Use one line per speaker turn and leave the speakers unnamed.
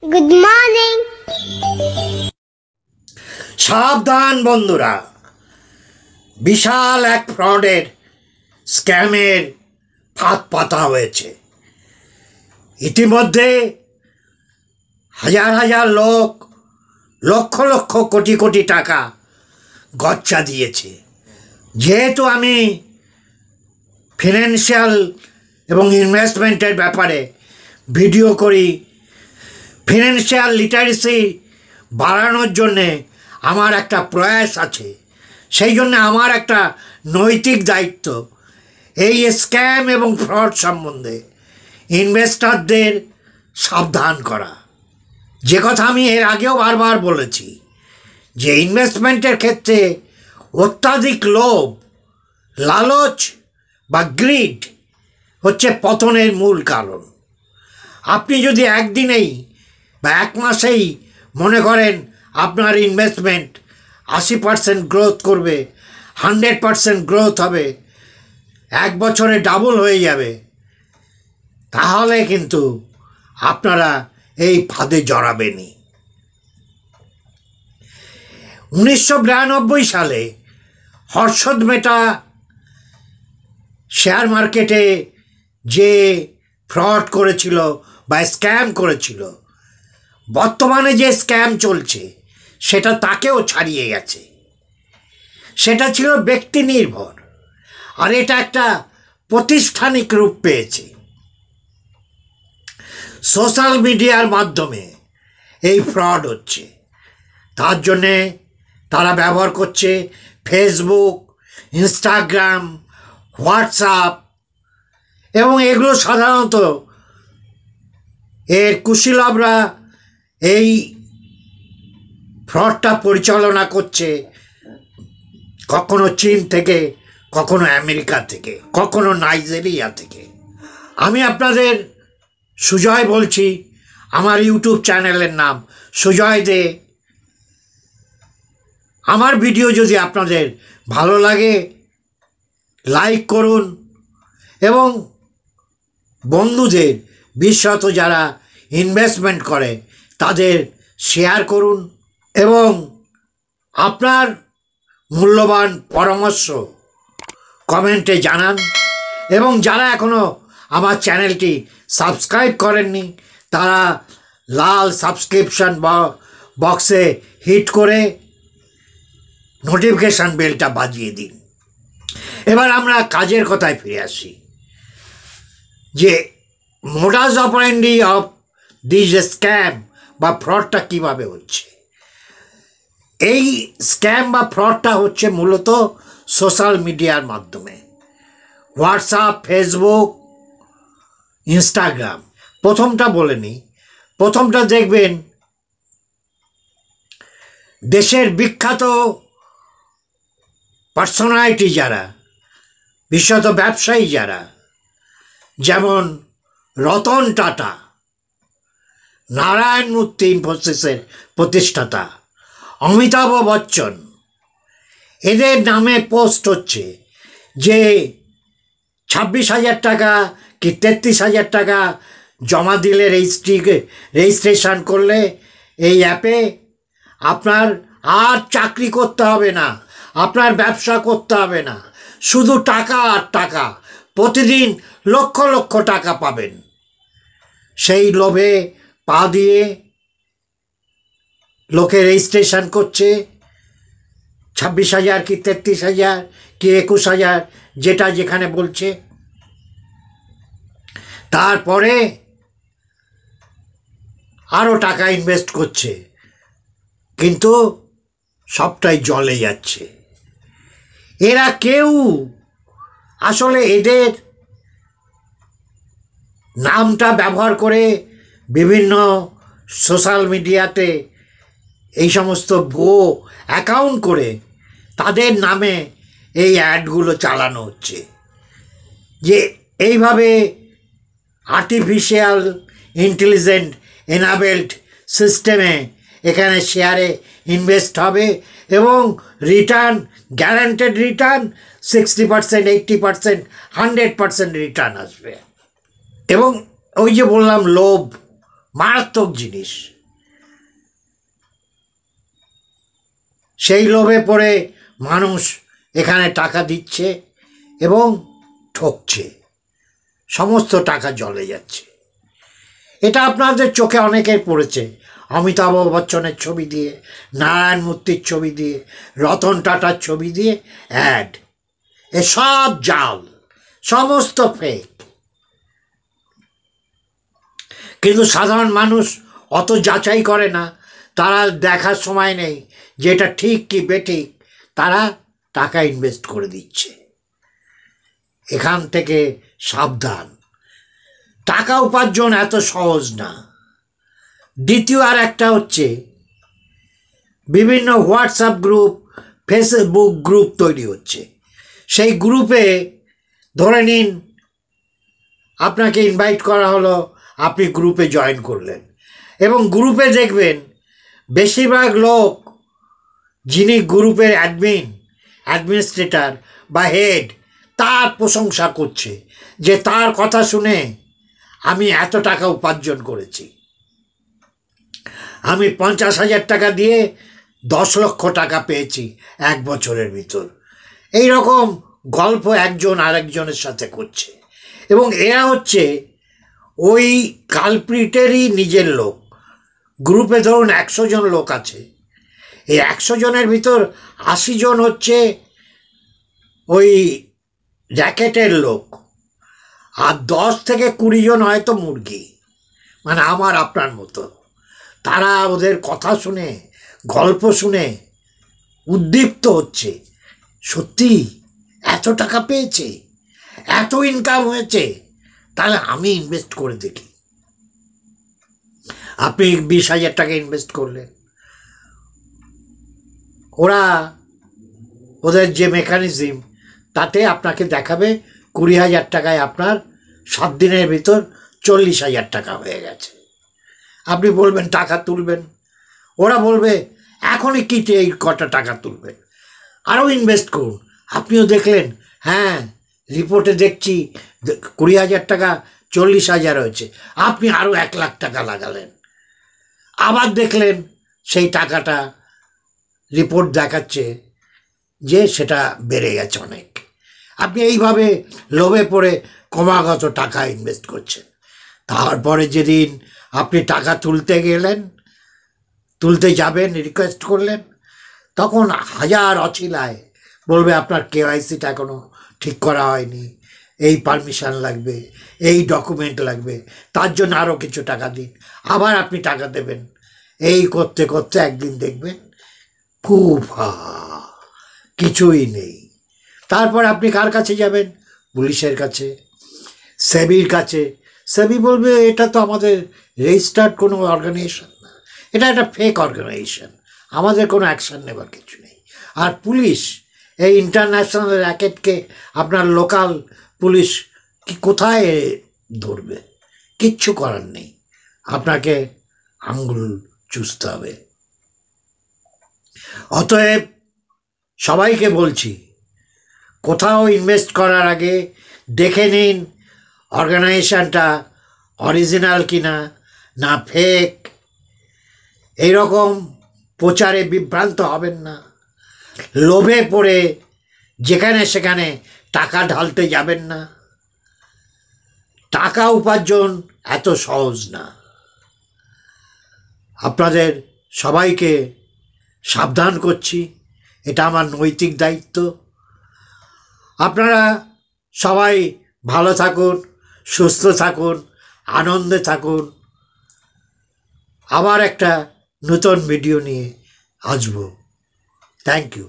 Good morning.
সাবধান বন্ধুরা, বিশাল এক ফ্রডের স্ক্যামের ফাঁদ পাতা হয়েছে। ইতিমধ্যে হাজার হাজার লোক লক্ষ লক্ষ কোটি কোটি টাকা গচ্চা দিয়েছে। যেহেতু আমি ফিনান্সিয়াল এবং ইনভেস্টমেন্টের ব্যাপারে ভিডিও করি, ফিনান্সিয়াল লিটারেসি বাড়ানোর জন্যে আমার একটা প্রয়াস আছে। সেই জন্য আমার একটা নৈতিক দায়িত্ব এই স্ক্যাম এবং ফ্রড সম্বন্ধে ইনভেস্টরদের সাবধান করা। যে কথা আমি এর আগেও বারবার বলেছি যে ইনভেস্টমেন্টের ক্ষেত্রে অত্যাধিক লোভ, লালচ বা গ্রিড হচ্ছে পতনের মূল কারণ। আপনি যদি একদিনেই বা এক মাসেই মনে করেন আপনার ইনভেস্টমেন্ট 80% গ্রোথ করবে, 100% গ্রোথ হবে, এক বছরে ডাবল হয়ে যাবে, তাহলে কিন্তু আপনারা এই ফাঁদে জড়াবেনই। 1992 সালে হর্ষদ মেহতা শেয়ার মার্কেটে যে ফ্রড করেছিল বা স্ক্যাম করেছিল, বর্তমানে যে স্ক্যাম চলছে সেটা তাকেও ছাড়িয়ে গেছে। সেটা ছিল ব্যক্তি নির্ভর, আর এটা একটা প্রাতিষ্ঠানিক রূপ পেয়েছে। সোশ্যাল মিডিয়ার মাধ্যমে এই ফ্রড হচ্ছে। তার জন্যে তারা ব্যবহার করছে ফেসবুক, ইনস্টাগ্রাম, হোয়াটসঅ্যাপ, এবং এগুলো সাধারণত এর কুশীলবরা এই ফ্রডটা পরিচালনা করছে কখনো চীন থেকে, কখনো আমেরিকা থেকে, কখনো নাইজেরিয়া থেকে। আমি আপনাদের সুজয় বলছি, আমার ইউটিউব চ্যানেলের নাম সুজয় দে। আমার ভিডিও যদি আপনাদের ভালো লাগে লাইক করুন এবং বন্ধুদের, বিশেষত যারা ইনভেস্টমেন্ট করে তাদের শেয়ার করুন এবং আপনার মূল্যবান পরামর্শ কমেন্টে জানান। এবং যারা এখনও আমার চ্যানেলটি সাবস্ক্রাইব করেননি তারা লাল সাবস্ক্রিপশন বক্সে হিট করে নোটিফিকেশান বেলটা বাজিয়ে দিন। এবার আমরা কাজের কথায় ফিরে আসি যে modus operandi of this scam বা ফ্রডটা কীভাবে হচ্ছে। এই স্ক্যাম বা ফ্রডটা হচ্ছে মূলত সোশ্যাল মিডিয়ার মাধ্যমে, হোয়াটসঅ্যাপ, ফেসবুক, ইনস্টাগ্রাম। প্রথমটা বলে নিই। প্রথমটা দেখবেন দেশের বিখ্যাত পার্সোনালিটি যারা, বিশেষত ব্যবসায়ী যারা, যেমন রতন টাটা, নারায়ণ মূর্তি ইনফোসিসের প্রতিষ্ঠাতা, অমিতাভ বচ্চন, এদের নামে পোস্ট হচ্ছে যে 26,000 টাকা কি 33,000 টাকা জমা দিলে রেজিস্ট্রেশন করলে এই অ্যাপে আপনার আর চাকরি করতে হবে না, আপনার ব্যবসা করতে হবে না, শুধু টাকা আর টাকা, প্রতিদিন লক্ষ লক্ষ টাকা পাবেন। সেই লোভে পা দিয়ে লোকে রেজিস্ট্রেশন করছে। 26,000 কি 33,000 কি 21,000, যেটা যেখানে বলছে। তারপরে আরও টাকা ইনভেস্ট করছে, কিন্তু সবটাই জলে যাচ্ছে। এরা কেউ আসলে এদের নামটা ব্যবহার করে বিভিন্ন সোশ্যাল মিডিয়াতে এই সমস্ত ভুয়ো অ্যাকাউন্ট করে তাদের নামে এই অ্যাডগুলো চালানো হচ্ছে যে এইভাবে আর্টিফিশিয়াল ইন্টেলিজেন্ট এনাবেলড সিস্টেমে এখানে শেয়ারে ইনভেস্ট হবে এবং রিটার্ন, গ্যারান্টেড রিটার্ন 60%, 80%, 100% রিটার্ন আসবে। এবং ওই যে বললাম লোভ, মারাত্মক জিনিস। সেই লোভে পড়ে মানুষ এখানে টাকা দিচ্ছে এবং ঠকছে, সমস্ত টাকা জলে যাচ্ছে। এটা আপনাদের চোখে অনেকের পড়েছে, অমিতাভ বচ্চনের ছবি দিয়ে, নারায়ণ মূর্তির ছবি দিয়ে, রতন টাটার ছবি দিয়ে অ্যাড। এসব জাল, সমস্ত ফেক। কিন্তু সাধারণ মানুষ অত যাচাই করে না, তারা দেখার সময় নেই যে এটা ঠিক কি বেঠিক, তারা টাকা ইনভেস্ট করে দিচ্ছে। এখান থেকে সাবধান, টাকা উপার্জন এত সহজ না। দ্বিতীয় আর একটা হচ্ছে, বিভিন্ন হোয়াটসঅ্যাপ গ্রুপ, ফেসবুক গ্রুপ তৈরি হচ্ছে। সেই গ্রুপে ধরে নিন আপনাকে ইনভাইট করা হলো, আপনি গ্রুপে জয়েন করলেন, এবং গ্রুপে দেখবেন বেশিরভাগ লোক, যিনি গ্রুপের অ্যাডমিনিস্ট্রেটর বা হেড, তার প্রশংসা করছে যে তার কথা শুনে আমি এত টাকা উপার্জন করেছি, আমি 50,000 টাকা দিয়ে 10 লক্ষ টাকা পেয়েছি 1 বছরের ভিতর। এই রকম গল্প একজন আরেকজনের সাথে করছে, এবং এরা হচ্ছে ওই কালপ্রিটেরই নিজের লোক। গ্রুপে ধরুন 100 জন লোক আছে, এই 100 জনের ভিতর 80 জন হচ্ছে ওই র্যাকেটের লোক, আর 10 থেকে 20 জন হয়তো মুরগি, মানে আমার আপনার মতো। তারা ওদের কথা শুনে, গল্প শুনে উদ্দীপ্ত হচ্ছে, সত্যি এত টাকা পেয়েছে, এত ইনকাম হয়েছে, তাহলে আমি ইনভেস্ট করে দেখি। আপনি 20,000 টাকা ইনভেস্ট করলেন, ওদের যে মেকানিজম, তাতে আপনাকে দেখাবে 20,000 টাকায় আপনার 7 দিনের ভিতর 40,000 টাকা হয়ে গেছে। আপনি বলবেন টাকা তুলবেন, ওরা বলবে এখনই কি এই কটা টাকা তুলবেন, আরও ইনভেস্ট করুন। আপনিও দেখলেন, হ্যাঁ রিপোর্টে দেখছি 20,000 টাকা 40,000 হয়েছে, আপনি আরও 1 লাখ টাকা লাগালেন। আবার দেখলেন সেই টাকাটা রিপোর্ট দেখাচ্ছে যে সেটা বেড়ে গেছে অনেক। আপনি এইভাবে লোভে পড়ে ক্রমাগত টাকা ইনভেস্ট করছেন। তারপরে যেদিন আপনি টাকা তুলতে যাবেন, রিকোয়েস্ট করলেন, তখন হাজার অছিলায় বলবে আপনার কেওয়াইসিটা এখনও ঠিক করা হয়নি, এই পারমিশন লাগবে, এই ডকুমেন্ট লাগবে, তার জন্য আরও কিছু টাকা দিন, আবার আপনি টাকা দেবেন। এই করতে করতে একদিন দেখবেন ফুফা কিছুই নেই। তারপর আপনি কার কাছে যাবেন? পুলিশের কাছে, সেবির কাছে। সেবি বলবে এটা তো আমাদের রেজিস্টার্ড কোনো অর্গানাইজেশন না, এটা একটা ফেক অর্গানাইজেশন, আমাদের কোনো অ্যাকশান নেবার কিছু নেই। আর পুলিশ, এই ইন্টারন্যাশনাল র্যাকেটকে আপনার লোকাল পুলিশ কি কোথায় ধরবে? কিচ্ছু করার নেই, আপনাকে আঙ্গুল চুষতে হবে। অতএব সবাইকে বলছি, কোথাও ইনভেস্ট করার আগে দেখে নিন অর্গানাইজেশনটা অরিজিনাল কিনা না ফেক। এইরকম প্রচারে বিভ্রান্ত হবেন না, লোভে পড়ে যেখানে সেখানে টাকা ঢালতে যাবেন না। টাকা উপার্জন এত সহজ না। আপনাদের সবাইকে সাবধান করছি, এটা আমার নৈতিক দায়িত্ব। আপনারা সবাই ভালো থাকুন, সুস্থ থাকুন, আনন্দে থাকুন। আবার একটা নতুন ভিডিও নিয়ে আসবো। Thank you.